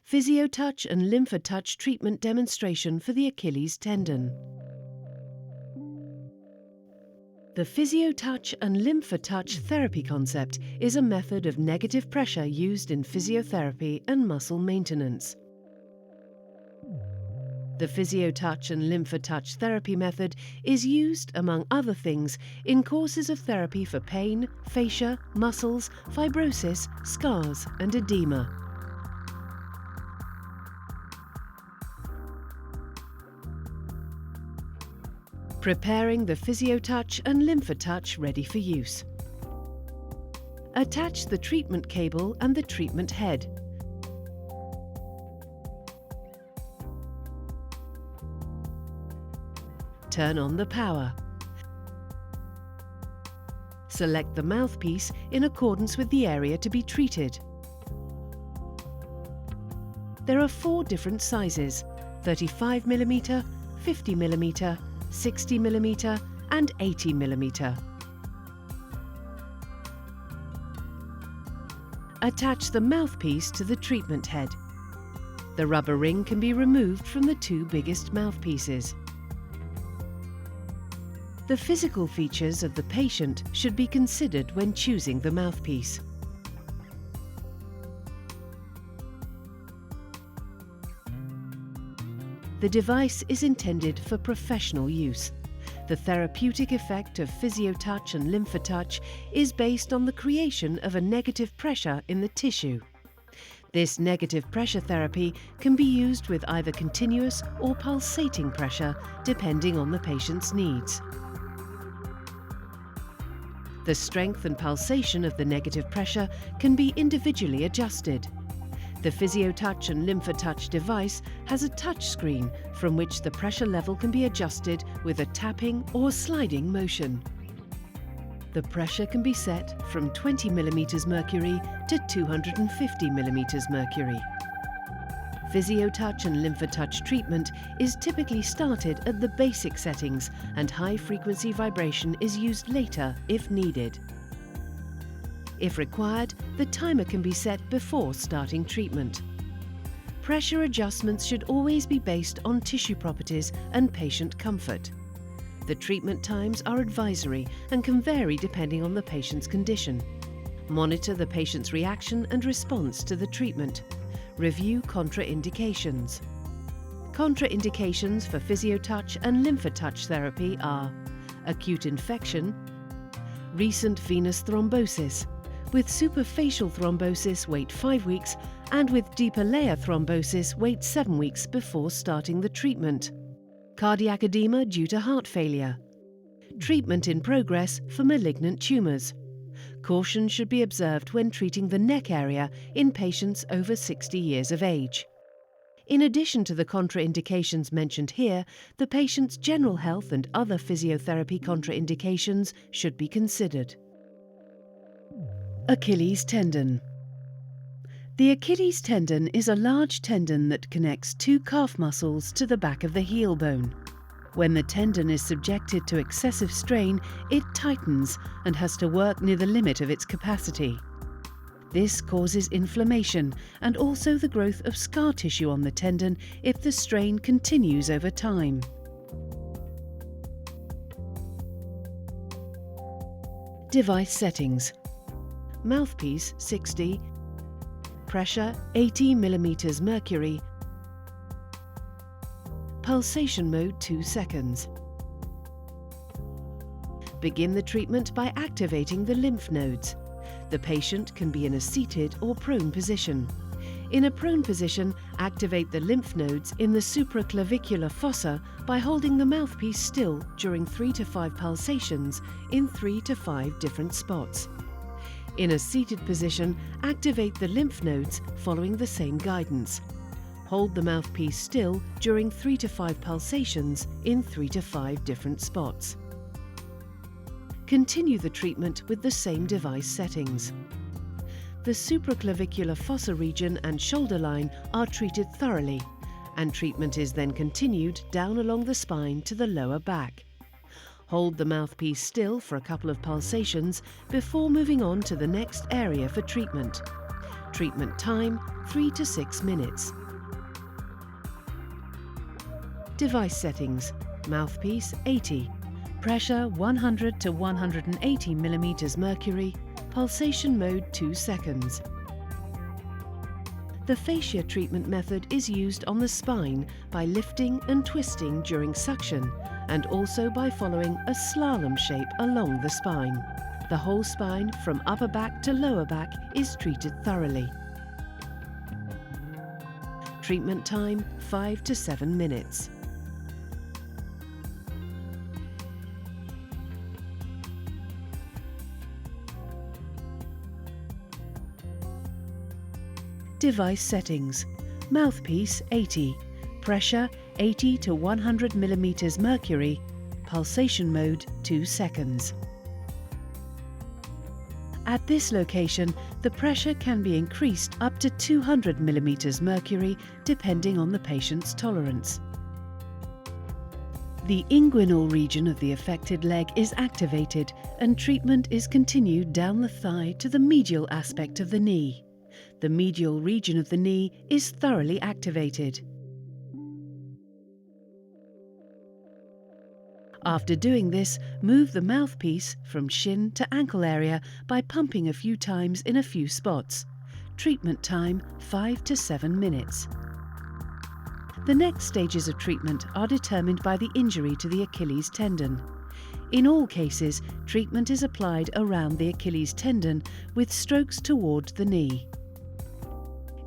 Physio-touch and lympho-touch treatment demonstration for the Achilles tendon. The physio-touch and lympho-touch therapy concept is a method of negative pressure used in physiotherapy and muscle maintenance. The physio-touch and lympho-touch therapy method is used, among other things, in courses of therapy for pain, fascia, muscles, fibrosis, scars, and edema. Preparing the physio-touch and lympho-touch ready for use. Attach the treatment cable and the treatment head. Turn on the power. Select the mouthpiece in accordance with the area to be treated. There are 4 different sizes: 35 mm, 50 mm, 60 mm and 80 mm. Attach the mouthpiece to the treatment head. The rubber ring can be removed from the 2 biggest mouthpieces. The physical features of the patient should be considered when choosing the mouthpiece. The device is intended for professional use. The therapeutic effect of physio-touch and lympho-touch is based on the creation of a negative pressure in the tissue. This negative pressure therapy can be used with either continuous or pulsating pressure, depending on the patient's needs. The strength and pulsation of the negative pressure can be individually adjusted. The physio-touch and lympho-touch device has a touch screen from which the pressure level can be adjusted with a tapping or sliding motion. The pressure can be set from 20 mm mercury to 250 mm mercury. Physio-touch and lympho-touch treatment is typically started at the basic settings, and high-frequency vibration is used later if needed. If required, the timer can be set before starting treatment. Pressure adjustments should always be based on tissue properties and patient comfort. The treatment times are advisory and can vary depending on the patient's condition. Monitor the patient's reaction and response to the treatment. Review contraindications. Contraindications for physio-touch and lympho-touch therapy are acute infection, recent venous thrombosis. With superficial thrombosis, wait 5 weeks, and with deeper layer thrombosis, wait 7 weeks before starting the treatment. Cardiac edema due to heart failure. Treatment in progress for malignant tumours. Caution should be observed when treating the neck area in patients over 60 years of age. In addition to the contraindications mentioned here, the patient's general health and other physiotherapy contraindications should be considered. Achilles tendon. The Achilles tendon is a large tendon that connects 2 calf muscles to the back of the heel bone. When the tendon is subjected to excessive strain, it tightens and has to work near the limit of its capacity. This causes inflammation and also the growth of scar tissue on the tendon if the strain continues over time. Device settings. Mouthpiece 60, pressure 80 mm mercury, pulsation mode 2 seconds. Begin the treatment by activating the lymph nodes. The patient can be in a seated or prone position. In a prone position, activate the lymph nodes in the supraclavicular fossa by holding the mouthpiece still during 3 to 5 pulsations in 3 to 5 different spots. In a seated position, activate the lymph nodes following the same guidance. Hold the mouthpiece still during 3 to 5 pulsations in 3 to 5 different spots. Continue the treatment with the same device settings. The supraclavicular fossa region and shoulder line are treated thoroughly, and treatment is then continued down along the spine to the lower back. Hold the mouthpiece still for a couple of pulsations before moving on to the next area for treatment. Treatment time 3 to 6 minutes. Device settings: mouthpiece 80, pressure 100 to 180 mm mercury, pulsation mode 2 seconds. The fascia treatment method is used on the spine by lifting and twisting during suction, and also by following a slalom shape along the spine. The whole spine from upper back to lower back is treated thoroughly. Treatment time 5 to 7 minutes. Device settings: mouthpiece 80, pressure 80 to 100 mm mercury, pulsation mode 2 seconds. At this location, the pressure can be increased up to 200 mm mercury depending on the patient's tolerance. The inguinal region of the affected leg is activated and treatment is continued down the thigh to the medial aspect of the knee. The medial region of the knee is thoroughly activated. After doing this, move the mouthpiece from shin to ankle area by pumping a few times in a few spots. Treatment time 5 to 7 minutes. The next stages of treatment are determined by the injury to the Achilles tendon. In all cases, treatment is applied around the Achilles tendon with strokes towards the knee.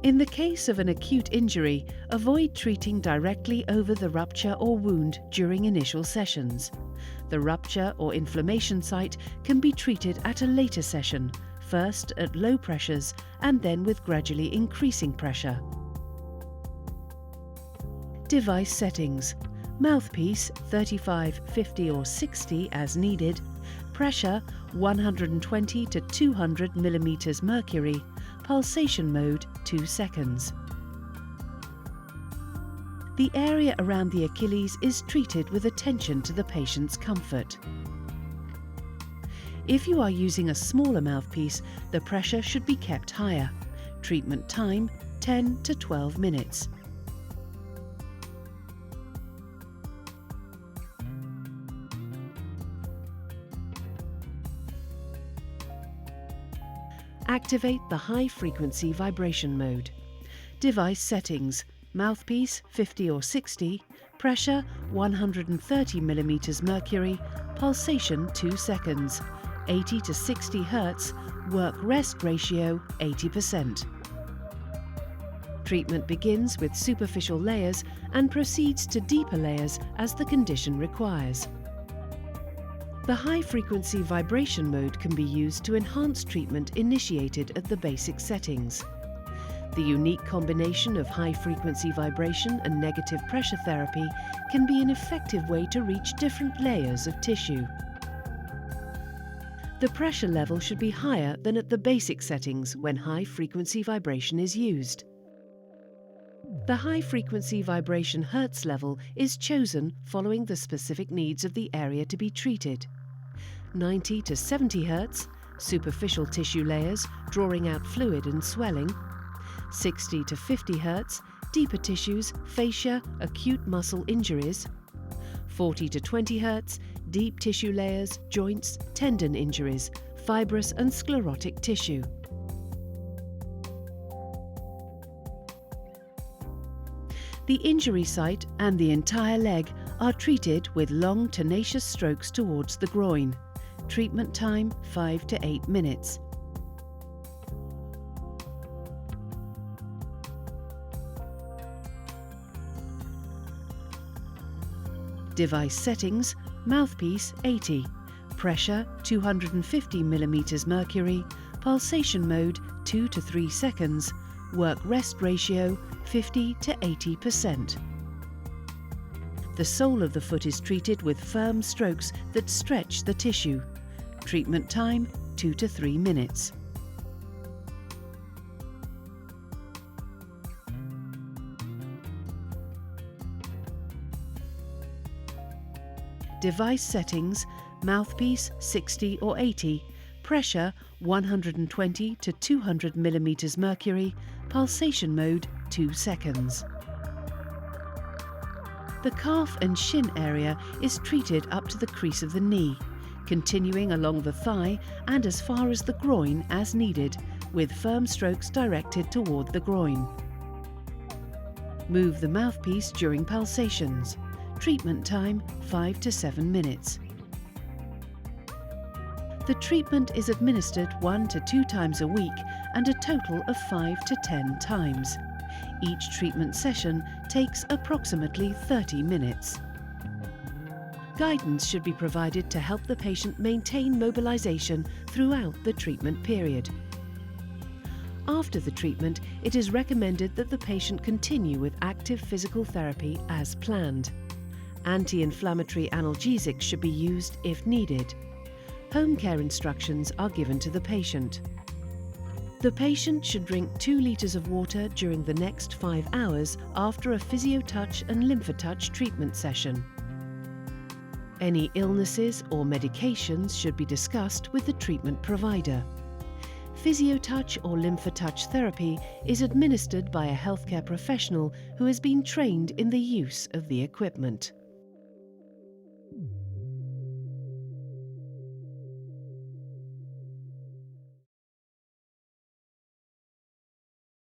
In the case of an acute injury, avoid treating directly over the rupture or wound during initial sessions. The rupture or inflammation site can be treated at a later session, first at low pressures and then with gradually increasing pressure. Device settings: mouthpiece 35, 50 or 60 as needed, pressure 120 to 200 mm mercury, pulsation mode 2 seconds. The area around the Achilles is treated with attention to the patient's comfort. If you are using a smaller mouthpiece, the pressure should be kept higher. Treatment time 10 to 12 minutes. Activate the high-frequency vibration mode. Device settings: mouthpiece 50 or 60, pressure 130 mm mercury, pulsation 2 seconds, 80 to 60 Hz, work-rest ratio 80%. Treatment begins with superficial layers and proceeds to deeper layers as the condition requires. The high-frequency vibration mode can be used to enhance treatment initiated at the basic settings. The unique combination of high-frequency vibration and negative pressure therapy can be an effective way to reach different layers of tissue. The pressure level should be higher than at the basic settings when high-frequency vibration is used. The high-frequency vibration Hertz level is chosen following the specific needs of the area to be treated. 90 to 70 Hz, superficial tissue layers, drawing out fluid and swelling. 60 to 50 Hz, deeper tissues, fascia, acute muscle injuries. 40 to 20 Hz, deep tissue layers, joints, tendon injuries, fibrous and sclerotic tissue. The injury site and the entire leg are treated with long tenacious strokes towards the groin. Treatment time 5 to 8 minutes. Device settings: mouthpiece 80, pressure 250 mm mercury, pulsation mode 2 to 3 seconds, work-rest ratio 50 to 80%. The sole of the foot is treated with firm strokes that stretch the tissue. Treatment time 2 to 3 minutes. Device settings: mouthpiece 60 or 80, Pressure 120 to 200 millimeters mercury, pulsation mode 2 seconds. The calf and shin area is treated up to the crease of the knee, continuing along the thigh and as far as the groin as needed, with firm strokes directed toward the groin. Move the mouthpiece during pulsations. Treatment time 5 to 7 minutes. The treatment is administered 1 to 2 times a week and a total of 5 to 10 times. Each treatment session takes approximately 30 minutes. Guidance should be provided to help the patient maintain mobilization throughout the treatment period. After the treatment, it is recommended that the patient continue with active physical therapy as planned. Anti-inflammatory analgesics should be used if needed. Home care instructions are given to the patient. The patient should drink 2 liters of water during the next 5 hours after a PhysioTouch and LymphoTouch treatment session. Any illnesses or medications should be discussed with the treatment provider. PhysioTouch or LymphoTouch therapy is administered by a healthcare professional who has been trained in the use of the equipment.